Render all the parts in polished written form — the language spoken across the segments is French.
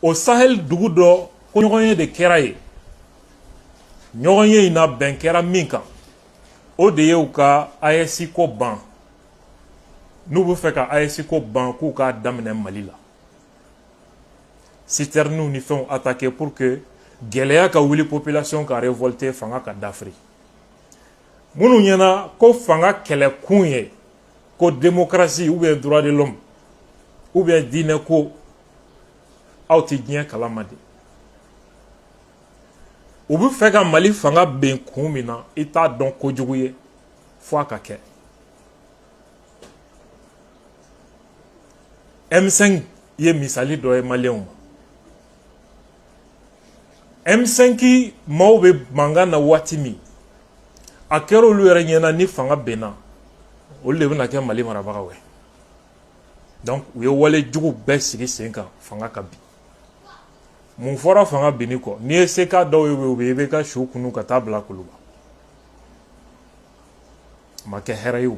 au Sahel dugu dɔ ko ɲɔgɔn ye de kɛra ye ɲɔgɔn ye in na bɛn kɛra min kan o de ye u ka AES ko ban n'u bɛ fɛ ka AES ko ban k'u k'a daminɛ Mali la citernes ni fɛnw attaquer pour que gɛlɛya ka wuli population ka révolter fanga ka dafiri minnu ɲɛna ko fanga kɛlɛkun ye ko démocratie ou bien droit de l'homme ou bien diinɛ ko aw tɛ diɲɛ kalama de u bɛ fɛ ka Mali fanga ben kun min na i t'a dɔn kojugu ye fo a ka kɛ M5 ye misali dɔ ye maliyɛnw ma M5 maaw bɛ mankan na waati min a kɛra olu yɛrɛ ɲɛna ni fanga benna olu de bɛna kɛ Mali marabagaw ye donc u ye wale jugu bɛɛ sigi sen kan fanga ka bin mun fɔra fanga binni kɔ n'i ye seka dɔw ye u bɛ i bɛ ka su kunu ka taa bila kuluba a ma kɛ hɛrɛ ye o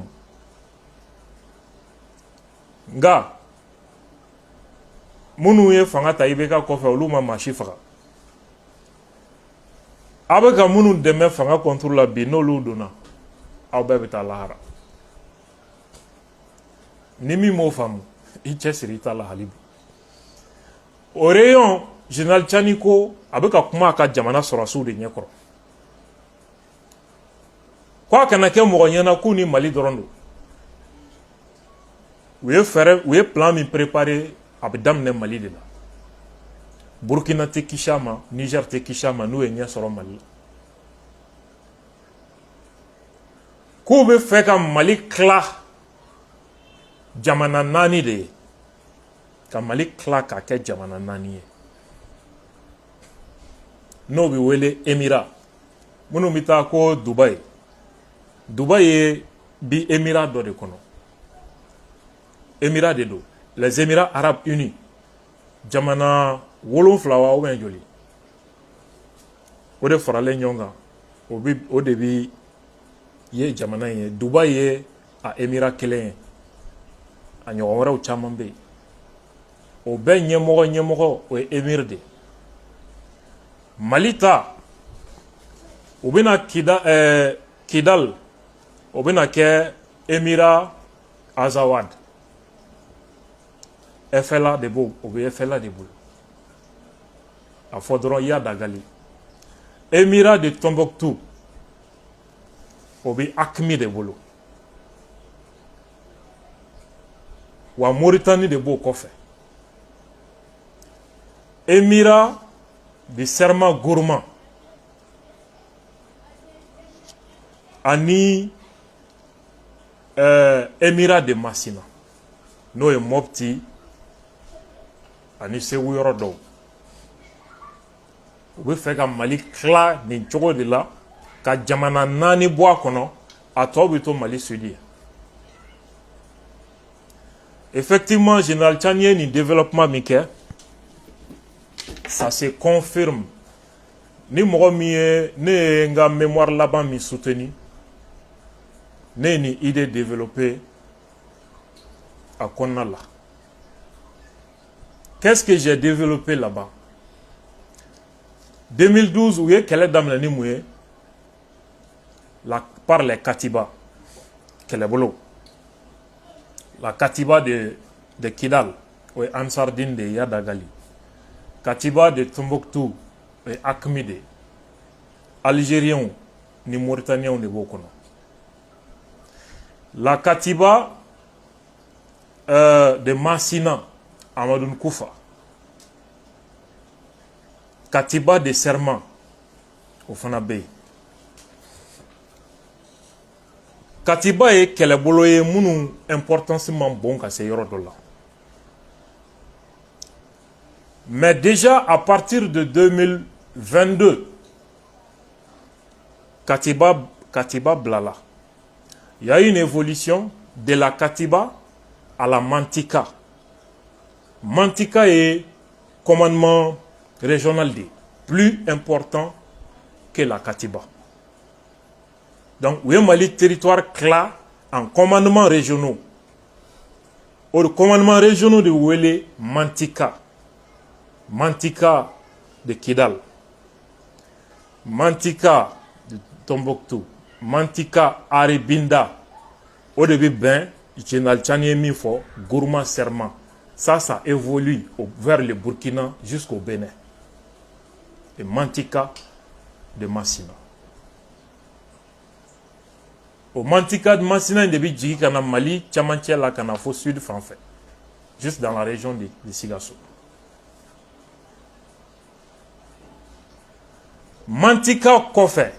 nka minnu ye fanga ta i bɛ ka kɔfɛ olu ma maa si faga aw bɛ ka minnu dɛmɛ fanga contre la bi n'olu donna aw bɛɛ bɛ taa lahara ni min m'o faamu i cɛsiri i ta la hali bi o rayon Général Tchani ko a bɛ ka kuma a ka jamana sɔrɔsiw de ɲɛkɔrɔ ko a kana kɛ mɔgɔ ɲɛna k'u ni Mali dɔrɔn don u ye plan min préparé a bɛ daminɛ Mali de la Burkina tɛ kisi a ma Niger tɛ kisi a ma n'u ye ɲɛ sɔrɔ Mali la k'u bɛ fɛ ka Mali tila jamana 4 de ye ka Mali tila k'a kɛ jamana 4 ye n'o bɛ wele Émirat minnu bɛ taa ko Dubaï ye bi Émirat dɔ de kɔnɔ Émirat de don les Émirats Arabes Unis jamana 7 wa ou bien joli o de faralen ɲɔgɔn kan o de bɛ ye jamana in ye Dubaï ye a Émirat kelen ye a ɲɔgɔn wɛrɛw caman bɛ yen o bɛɛ ɲɛmɔgɔ o ye Émir de Mali ta u bɛna Kidal o bɛna kɛ Émirat Azawad FLA de b'o o bɛ FLA de bolo a fɔ dɔrɔn i y'a dagali Émirat de Tombouctou o bɛ AQMI de bolo wa Mauritanie de b'o kɔfɛ Émirat de Serma Gourma ani Émirat de Massina n'o ye Mopti ani Segu yɔrɔ dɔw u bɛ fɛ ka Mali tila nin cogo de la ka jamana 4 bɔ a kɔnɔ a tɔ bɛ to Mali sud ye effectivement Général Tchani ye nin développement min kɛ ça se confirme ni mɔgɔ min ye ne ye n ka mémoire laban min soutenu ne ye nin idée développée a kɔnɔna la qu'est-ce que j'ai développé là-bas 2012 u ye kɛlɛ daminɛ ni mun ye par les Katiba kɛlɛbolo la Katiba de Kidal o ye Ansardine de Yadagali Katiba de Tombouctou o ye AQMI de Algériens ni Mauritaniens de b'o kɔnɔ la Katiba de Massina Amadou Nkoufa Katiba de Serma o fana bɛ yen Katiba ye kɛlɛbolo ye minnu importance man bon ka se yɔrɔ dɔ la mais déjà à partir de 2022 Katiba blala il y a une évolution de la Katiba à la Mantika. Mantika est commandement régional D, plus important que la Katiba. Donc, oui, Mali territoire clair en commandement régionaux. Au commandement régional de Ouélé Mantika. Mantika de Kidal, Mantika de Tombouctou, Mantika Aribinda. Au début, Général Tchani Mifo, Gourmand Serment. Ça évolue vers le Burkina jusqu'au Bénin. Et Mantika de Massina. Au Mantika de Massina, il y a un Mali, Tchamantiela, Kanafo, Sud, Fanfé. Juste dans la région de Sigasso. Mantika Kofé.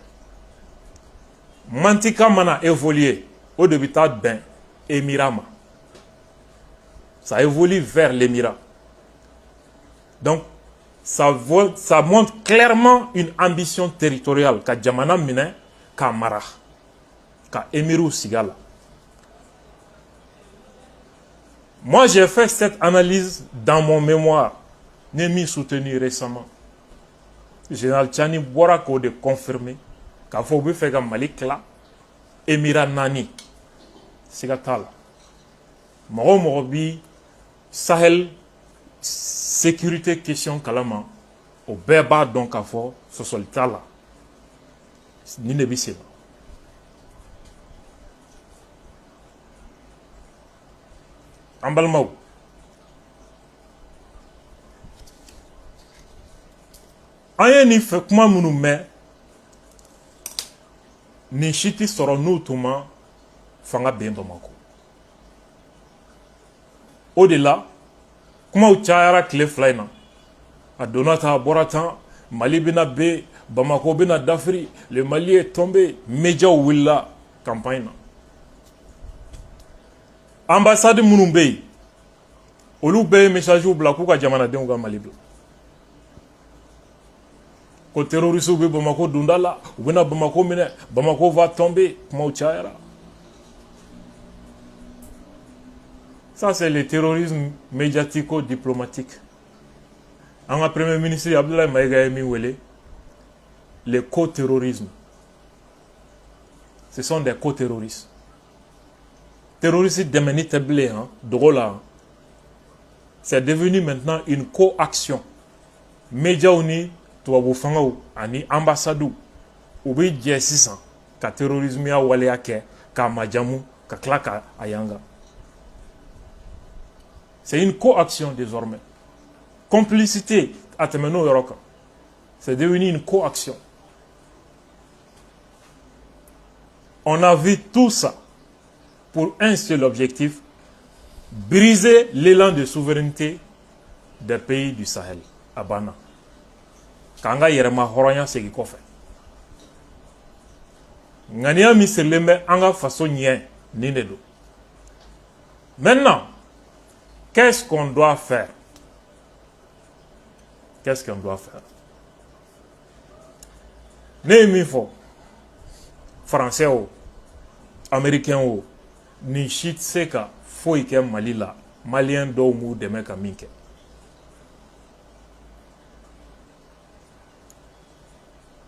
Mantika Mana évolué. Au début, Ben Emirama. Ça évolue vers l'Émirat. Donc, ça montre clairement une ambition territoriale qu'a Djamana Mine, qu'a Mara, qu'a Emirou Sigala. Moi, j'ai fait cette analyse dans mon mémoire, Némi soutenu récemment. Général Tchani Borako de confirmer qu'a Fobu Fega Malikla, Émirat Nani, Sigatala. Moro Morobi, Sahel, sécurité question kalama, au Beba donc à fort, ce soit le Tala. Ni ne bisse. Ambalmaou. Aye ni fait comment nous met ni chiti soro nous touma fanga ben Bamako. Au-delà, comment au tchara clé flyna a Donata Boratan, Mali bina be, Bamako bina d'Afri, le Mali est tombé, Medja Willa campagne. Ambassade Mounoumbe, Oloube message ou Blakou ka Jamana Denga Mali Bla. Ko terroriste ou Bamako Dundala, ou bina Bamako mine, Bamako va tomber, comment au tchara. Ça, c'est le terrorisme médiatico-diplomatique. En Premier ministre Abdoulaye Maïga Wele, les co-terrorismes. Ce sont des co-terroristes. Terroristes démenitables, drôle. C'est devenu maintenant une co-action. Média uni, Touabou Fangou, Ani ambassadou, Oubi Djessisan, ka terrorisme ya Waleake, ka Madjamou, ka Klaka Ayanga. C'est une coaction désormais. Complicité à Temeno Yoroka. C'est devenu une coaction. On a vu tout ça pour un seul objectif, briser l'élan de souveraineté des pays du Sahel, à Bana. Kanga Yerema Horoya Segikofe. Ngania Miseleme Anga façon nien, Ninedo. Maintenant, qu'est-ce qu'on doit faire? Qu'est-ce qu'on doit faire? Némifo, français ou américain ou ni shit seka foike malila malien do mu de meka minke.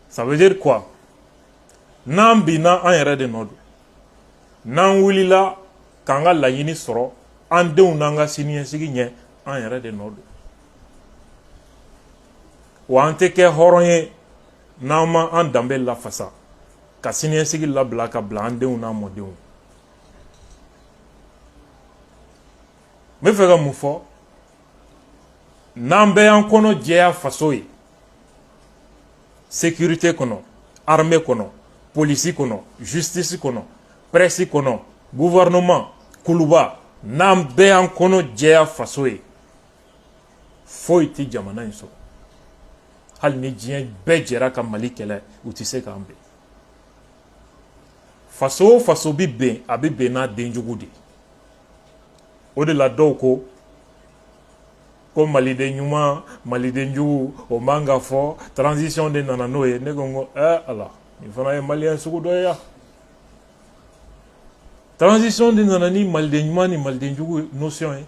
Ça veut dire quoi? Nambina an yere de nodo. Nan wulila kanga la yini soro. Andenw nanga siniɲɛsigi ɲɛ an yɛrɛ de nɔ don wa an tɛ kɛ hɔrɔn ye n'an ma an danbe lafasa ka siniɲɛsigi labila ka bila an denw n'an mɔdenw. N bɛ fɛ ka mun fɔ n'an bɛ y'an kɔnɔ jɛya faso ye sécurité kɔnɔ armée kɔnɔ polisi kɔnɔ justice kɔnɔ presse kɔnɔ gouvernement kuluba n'an bɛ y'an kɔnɔ jɛya faso ye foyi tɛ jamana in sɔrɔ hali ni diɲɛ bɛɛ jɛra ka Mali kɛlɛ u tɛ se k'an bɛn. Faso o faso bi bɛn a bɛ bɛn n'a denjugu de. O de la dɔw ko maliden ɲuman maliden jugu o man ka fɔ transition de nana n'o ye ne ko n ko ala nin fana ye maliyɛn sugu dɔ ye ya. Transition de nana ni maliden ɲuman ni maliden jugu notion ye.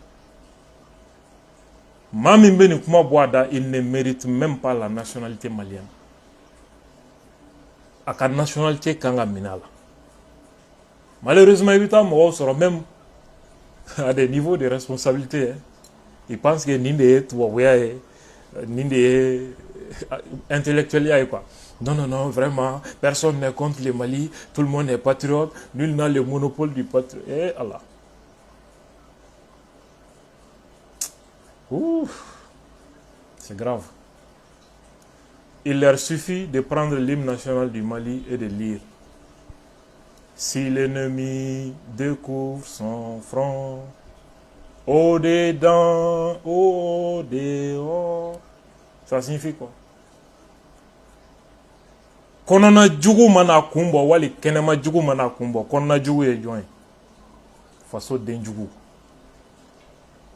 Maa min bɛ nin kuma bɔ a da il ne mérite même pas la nationalité malienne. A ka nationalité kan ka minɛ a la. Malheureusement i bɛ taa mɔgɔw sɔrɔ même à des niveaux de responsabilité. Ils pensent que nin de ye tubabuya ye Ninde intellectuel quoi. Non, non, non, vraiment, personne n'est contre le Mali, tout le monde est patriote, nul n'a le monopole du patriote. Eh Allah. Ouf, c'est grave. Il leur suffit de prendre l'hymne national du Mali et de lire. Si l'ennemi découvre son front, au dedans, au dehors. Ça signifie quoi? Konona jugu mana kumbo wali kenema jugu mana kumbo konona jugu ye join faso den jugu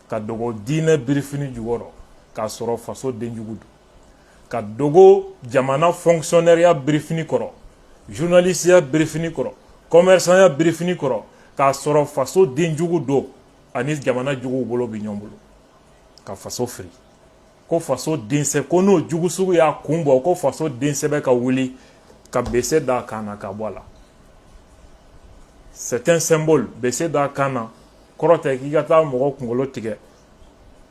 ka dogo dine birifini jugoro ka soro faso den jugu ka dogo jamana fonctionnaire birifini koro journaliste birifini koro commerçant ya birifini koro ka soro faso den jugu do anis jamana jugu bolo bi nyombolo ka faso free ko faso den se kono jugu sugu ya kumbo ko faso den sebe ka wuli ka baisser da kana ka bola. C'est un symbole baisser da kana korote ki gata mogo kungolo tige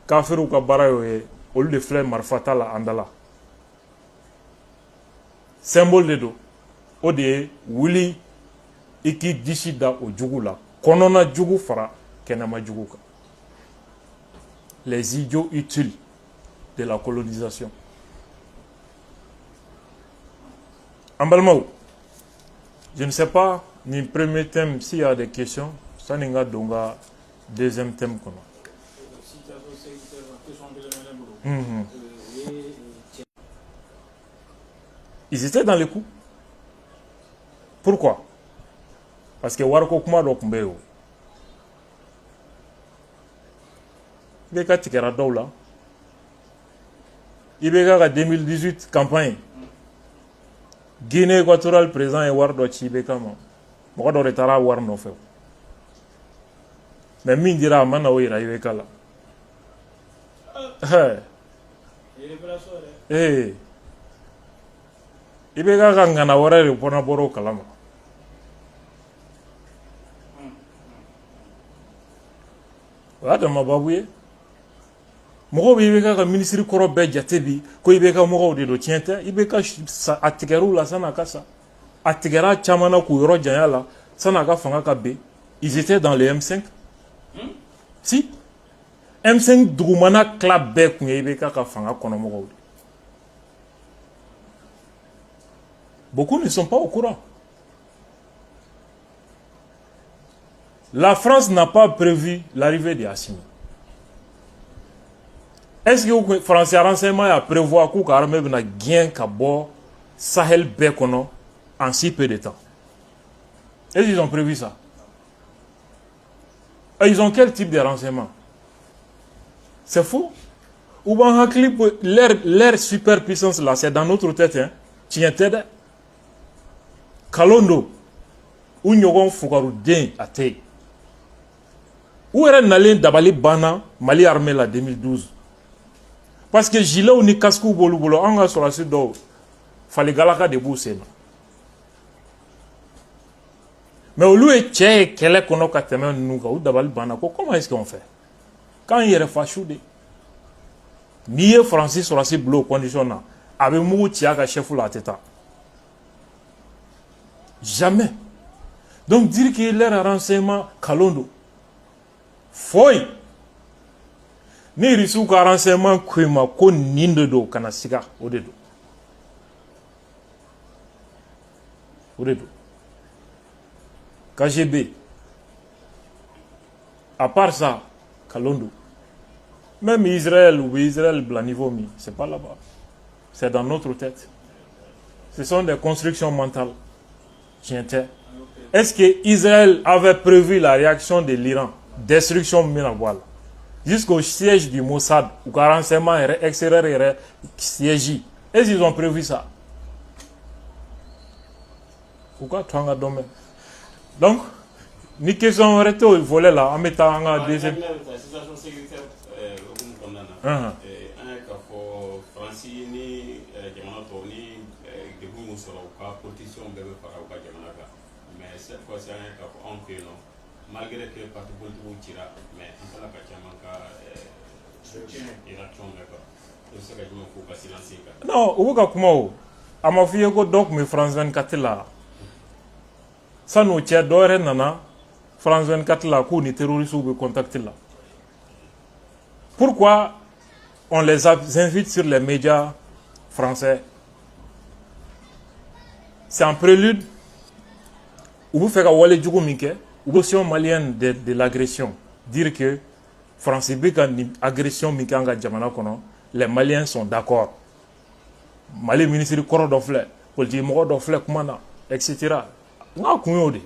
kafiru ka barayo e olu de fleur marfata la andala symbole de do o de wuli iki dishi da o jugu la konona jugu fara kenama jugu ka les idiots utiles de la colonisation. Ambalmaou, je ne sais pas, ni premier thème, s'il y a des questions, ça n'est pas donc deuxième thème. Ils étaient dans les coups. Pourquoi? Parce que Warko Kuma Rokumbeo. Il y a Tikera Doula. Il y a 2018 campagne. Guinée équatoriale présent et war do chibeka mo mo do retara war no fe mais min dira mana o ira ibeka la ibeka ga ngana wara re pona boro kalama wada mababuye mogo be ibeka ka ministre koro be jatebi ko ibeka mogo de do tiente ibeka atigeru la sana kasa atigera chamana ku yoro janya la sana ka fanga ka be ils étaient dans les M5 si M5 dugumana club be ku ibeka ka fanga kono mogo beaucoup ne sont pas au courant. La France n'a pas prévu l'arrivée des Assimi. Est-ce que le français renseignement a prévu que l'armée va gagner Sahel Bekono en si peu de temps? Est-ce qu'ils ont prévu ça? Et ils ont quel type de renseignement? C'est faux. Ou bien leur superpuissance là, c'est dans notre tête. Hein? Tiens tête. Kalondo. Ou Nyogon Foukarou Den Ate. Où est Nalin Dabali Bana, Mali armée là 2012? Parce que Gila ou ni Kaskou Bolo Bolo, on a sur la suite d'eau. Fallait Galaka de Boussena. Mais au lieu de tché, quel est qu'on a qu'à temer nous, ou Dabali Bana, comment est-ce qu'on fait? Quand il y a fachoude, ni Francis sur la suite bleu conditionné, avec Mou Tiaga chef ou la tête. Jamais. Donc dire qu'il est un renseignement Kalondo. Foi. Ni risu ka renseignement kwema ko ninde do kana siga odedo. Odedo. KGB. À part ça, Kalondo. Même Israël ou Israël Blanivomi, c'est pas là-bas. C'est dans notre tête. Ce sont des constructions mentales. Est-ce que Israël avait prévu la réaction de l'Iran? Destruction Minawal. Jusqu'au siège du Mossad, ou 45 ans extérieur siège. Est-ce qu'ils ont prévu ça? Pourquoi tu as un domaine? Donc, ni question arrêtée au volet là, en mettant en deuxième. La situation sécuritaire, Francis ni jamana to ni debu musoro ka protection bebe para ka jamana ka mais cette fois c'est un cas on peut non malgré que parti politique tira mais on la ka chama ka réaction d'accord Non, o ka kuma o. A ma f'i ye ko dɔ tun bɛ France 24 la. San'o cɛ dɔ yɛrɛ nana France 24 la k'u ni terroristes bɛ contact la. Pourquoi on les invite sur les médias français? C'est un prélude. Ou vous faites wale jugu min kɛ, ou position malienne de l'agression, dire que France bɛ ka agression min kɛ an ka jamana kɔnɔ, les Maliens sont d'accord. Mali ministre kɔrɔ dɔ filɛ, politique mɔgɔ dɔ filɛ kuma na, etc. N ka kun y'o de.